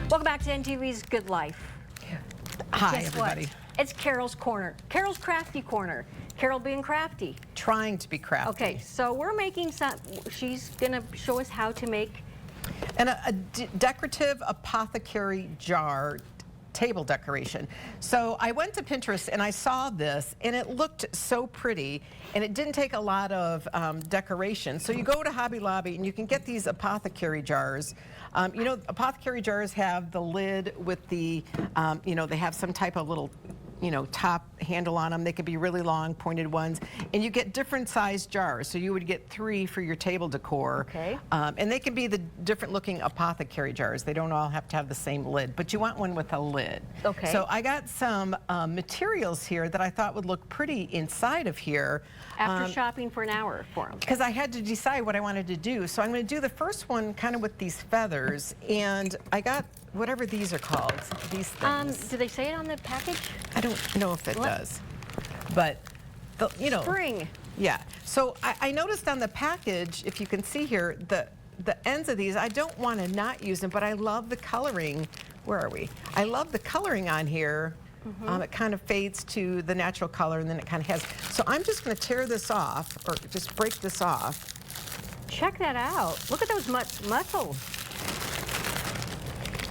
Welcome back to NTV's Good Life. Hi, Guess everybody. What? It's Carol's Corner. Carol's Crafty Corner. Carol being crafty. Trying to be crafty. Okay, so we're making some, she's gonna show us how to make. And a decorative apothecary jar table decoration. So I went to Pinterest and I saw this and it looked so pretty and it didn't take a lot of decoration. So you go to Hobby Lobby and you can get these apothecary jars. You know, apothecary jars have the lid with the, you know, they have some type of little, you know, top handle on them. They could be really long, pointed ones. And you get different sized jars. So you would get 3 for your table decor. Okay. And they can be the different looking apothecary jars. They don't all have to have the same lid, but you want one with a lid. Okay. So I got some materials here that I thought would look pretty inside of here. After shopping for an hour for them. Because I had to decide what I wanted to do. So I'm going to do the first one kind of with these feathers. And I got whatever these are called, these things. Do they say it on the package? I don't know if it does, but you know. Spring. Yeah. So I noticed on the package, if you can see here, the ends of these, I don't want to not use them, but I love the coloring. Where are we? I love the coloring on here. It kind of fades to the natural color, and then it kind of has. So I'm just going to tear this off, or just break this off. Check that out. Look at those muscles.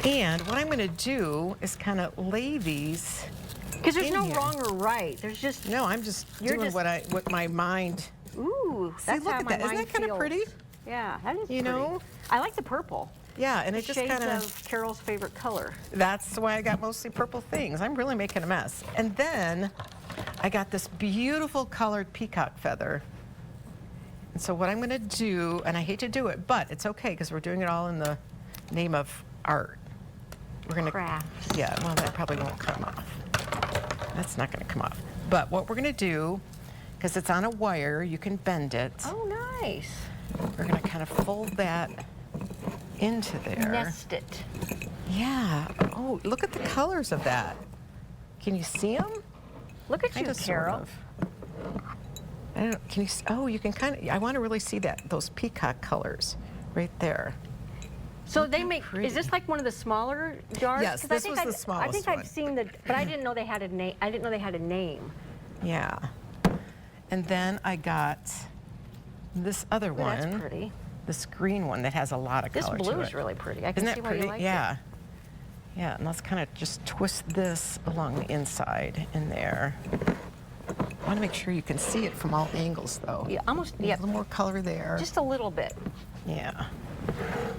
And what I'm going to do is kind of lay these. Because there's no here. wrong or right. There's just. No, I'm just doing what my mind. Ooh, See, that's look how at my that. Isn't mind that kind of feels. pretty? Yeah, that is You pretty. know? I like the purple. Yeah, and The it just shades kind of Carol's favorite color. That's why I got mostly purple things. I'm really making a mess. And then I got this beautiful colored peacock feather. And so what I'm going to do, and I hate to do it, but it's okay because we're doing it all in the name of art. We're going to Crafts. Yeah, well, that probably won't come off. That's not going to come off. But what we're going to do, because it's on a wire, you can bend it. Oh, nice. We're going to kind of fold that into there. Nest it. Yeah. Oh, look at the colors of that. Can you see them? Look at you, Carol. I don't know, can you? Oh, you can kind of. I want to really see those peacock colors, right there. So they make. Is this like one of the smaller jars? Yes, this was the smallest I think one. I've seen the, but I didn't know they had a name. I didn't know they had a name. Yeah. And then I got this other Ooh, one. that's pretty. This green one that has a lot of This color blue to is it. really pretty. I can Isn't see that why pretty? you like Yeah. it. Yeah, and let's kind of just twist this along the inside in there. I want to make sure you can see it from all angles, though. Yeah, almost. A Yeah, little more color there. just a little bit. Yeah.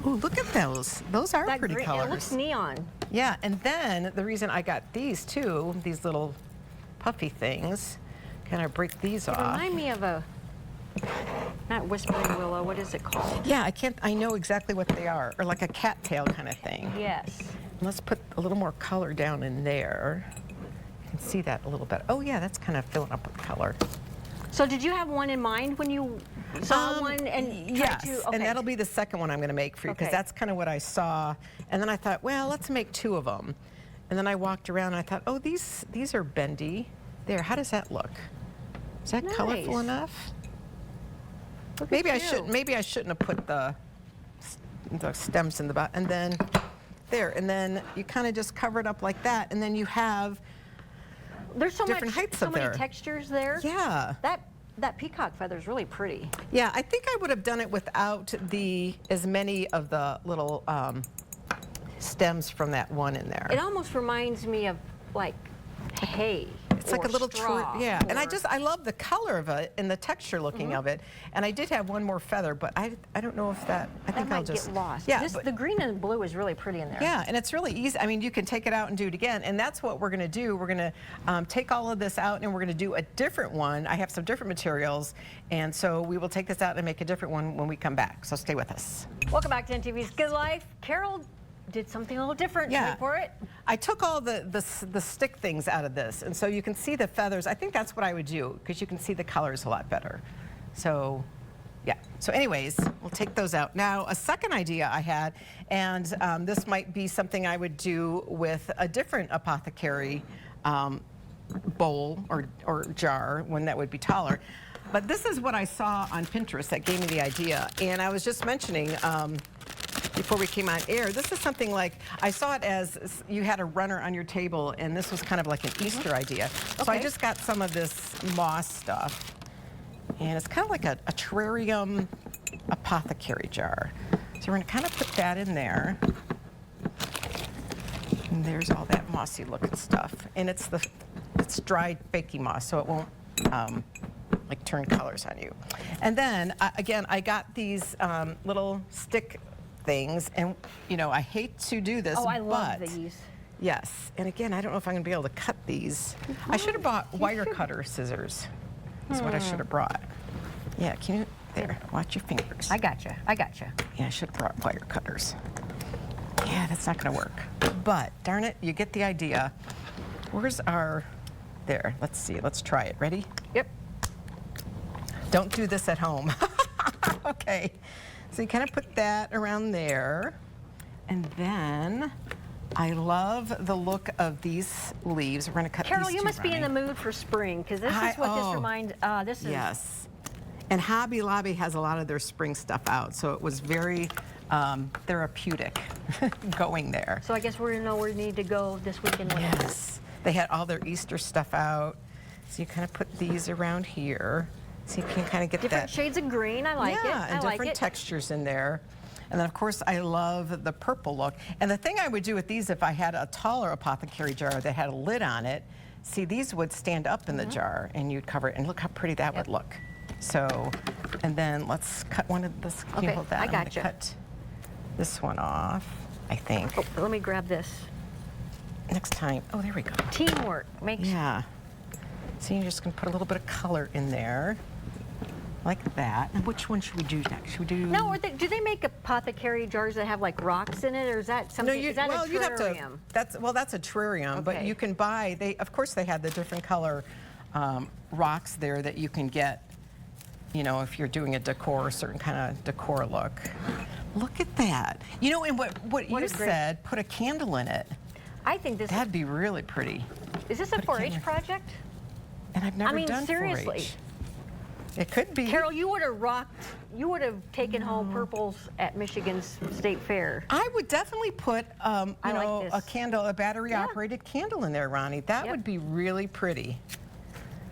Ooh, look at those. Those are That pretty green, colors. it looks neon. Yeah, and then the reason I got these too, these little puffy things, kind of break these They off. remind me of a, not whispering willow. What is it called? Yeah, I know exactly what they are, or like a cattail kind of thing. Yes. Let's put a little more color down in there. You can see that a little bit. Oh yeah, that's kind of filling up with color. So did you have one in mind when you saw one and tried yes, to? Okay. and that'll be the second one I'm going to make for you because Okay. that's kind of what I saw. And then I thought, well, let's make 2 of them. And then I walked around and I thought, oh, these are bendy. There, how does that look? Is that colorful Nice. enough? Look Maybe at I you. should. Maybe I shouldn't have put the stems in the bottom. And then there, and then you kind of just cover it up like that, and then you have There's so different much, heights so up many there. textures there. Yeah. That peacock feather is really pretty. Yeah, I think I would have done it without as many of the little stems from that one in there. It almost reminds me of like hay. It's like a little straw. yeah. And or- I love the color of it and the texture looking of it. And I did have one more feather, but I don't know if that. I think that I'll might just get lost. Yeah, The green and blue is really pretty in there. yeah, and it's really easy. I mean, you can take it out and do it again, and that's what we're going to do. We're going to take all of this out, and we're going to do a different one. I have some different materials, and so we will take this out and make a different one when we come back. So stay with us. Welcome back to NTV's Good Life. Carol did something a little different for it. I took all the stick things out of this, and so you can see the feathers. I think that's what I would do because you can see the colors a lot better. So, yeah. So anyways, we'll take those out. Now, a second idea I had, and this might be something I would do with a different apothecary bowl or jar, one that would be taller. But this is what I saw on Pinterest that gave me the idea. And I was just mentioning, before we came on air. This is something like, I saw it as you had a runner on your table, and this was kind of like an Easter idea. So I just got some of this moss stuff, and it's kind of like a terrarium apothecary jar. So we're gonna kind of put that in there. And there's all that mossy looking stuff. And it's dried fakey moss, so it won't like turn colors on you. And then, again, I got these little stick things, and you know, I hate to do this, Oh, I love but these. yes. And again, I don't know if I'm gonna be able to cut these. I should have bought wire cutter scissors. Is what I should have brought. Yeah, can you, there, watch your fingers. I gotcha. Yeah, I should have brought wire cutters. Yeah, that's not gonna work. But darn it, you get the idea. Where's our, there, let's see, let's try it. Ready? Yep. Don't do this at home. Okay, so you kind of put that around there. And then, I love the look of these leaves. We're gonna cut Carol, these you two, must be in the Ronnie. mood for spring, because this is what this reminds, this is. Yes. And Hobby Lobby has a lot of their spring stuff out, so it was very therapeutic going there. So I guess we're gonna know where we need to go this weekend. Yes. They had all their Easter stuff out. So you kind of put these around here. So you can kind of get Different that. shades of green, I like it. Yeah, and I like different it. textures in there. And then, of course, I love the purple look. And the thing I would do with these, if I had a taller apothecary jar that had a lid on it, see, these would stand up in the jar, and you'd cover it. And look how pretty that would look. So, and then let's cut one of this. Can you hold that? I I'm gonna gotcha. cut this one off, I think. Oh, let me grab this. Next time. Oh, there we go. Teamwork makes. Yeah. So you're just gonna put a little bit of color in there, like that. And which one should we do next? Should we do? No, do they make apothecary jars that have like rocks in it, or is that something? No, is that a you'd have to. terrarium? That's a terrarium, but Okay. you can buy. Of course, they have the different color rocks there that you can get. You know, if you're doing a decor, a certain kind of decor look. Look at that. You know, and what you said, put a candle in it. I think this That'd be really pretty. is this a 4-H project? And I've never done seriously. 4-H. It could be. Carol, you would have taken home purples at Michigan's State Fair. I would definitely put, I like a this. candle, a battery-operated candle in there, Ronnie. That Yep. would be really pretty.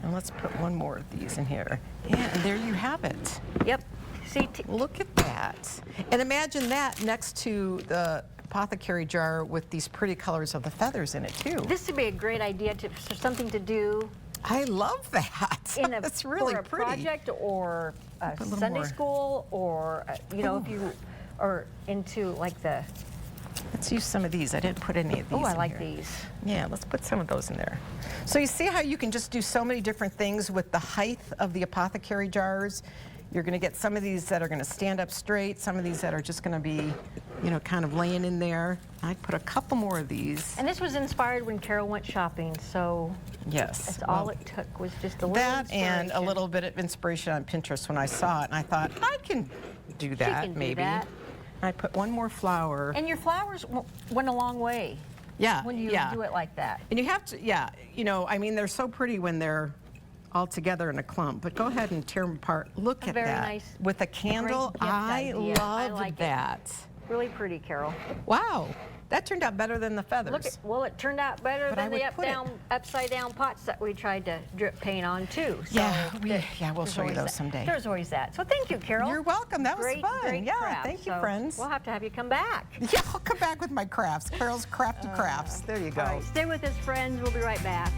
And let's put one more of these in here. Yeah, and there you have it. Yep. See, Look at that. And imagine that next to the apothecary jar with these pretty colors of the feathers in it, too. this would be a great idea for something to do I love that. in That's really for a pretty. project or a Put a little Sunday more. school, or you know, if you are into like the. Let's use some of these. I didn't put any of these Oh, I in like here. these. Yeah, let's put some of those in there. So you see how you can just do so many different things with the height of the apothecary jars. You're going to get some of these that are going to stand up straight, some of these that are just going to be, you know, kind of laying in there. I'd put a couple more of these. And this was inspired when Carol went shopping, so Yes. that's all it took was just a little That and a inspiration. little bit of inspiration on Pinterest when I saw it, and I thought, I can do that, can do maybe. that. I put one more flower. And your flowers went a long way Yeah, when you yeah. do it like that. And you have to, yeah, you know, I mean, they're so pretty when they're all together in a clump, but go ahead and tear them apart. Look at Very that. nice. With a candle, gift I idea. I love like it. that. Really pretty, Carol. Wow, that turned out better than the feathers. Look at, well, it turned out better But I than the would put it- upside down pots that we tried to drip paint on too. So Yeah, we'll there's show you always those that. someday. There's always that. So thank you, Carol. You're welcome. That was great, fun. Great Yeah, craft. thank you, So friends. We'll have to have you come back. Yeah, I'll come back with my crafts. Carol's Crafty Crafts. There you go. All right, stay with us, friends. We'll be right back.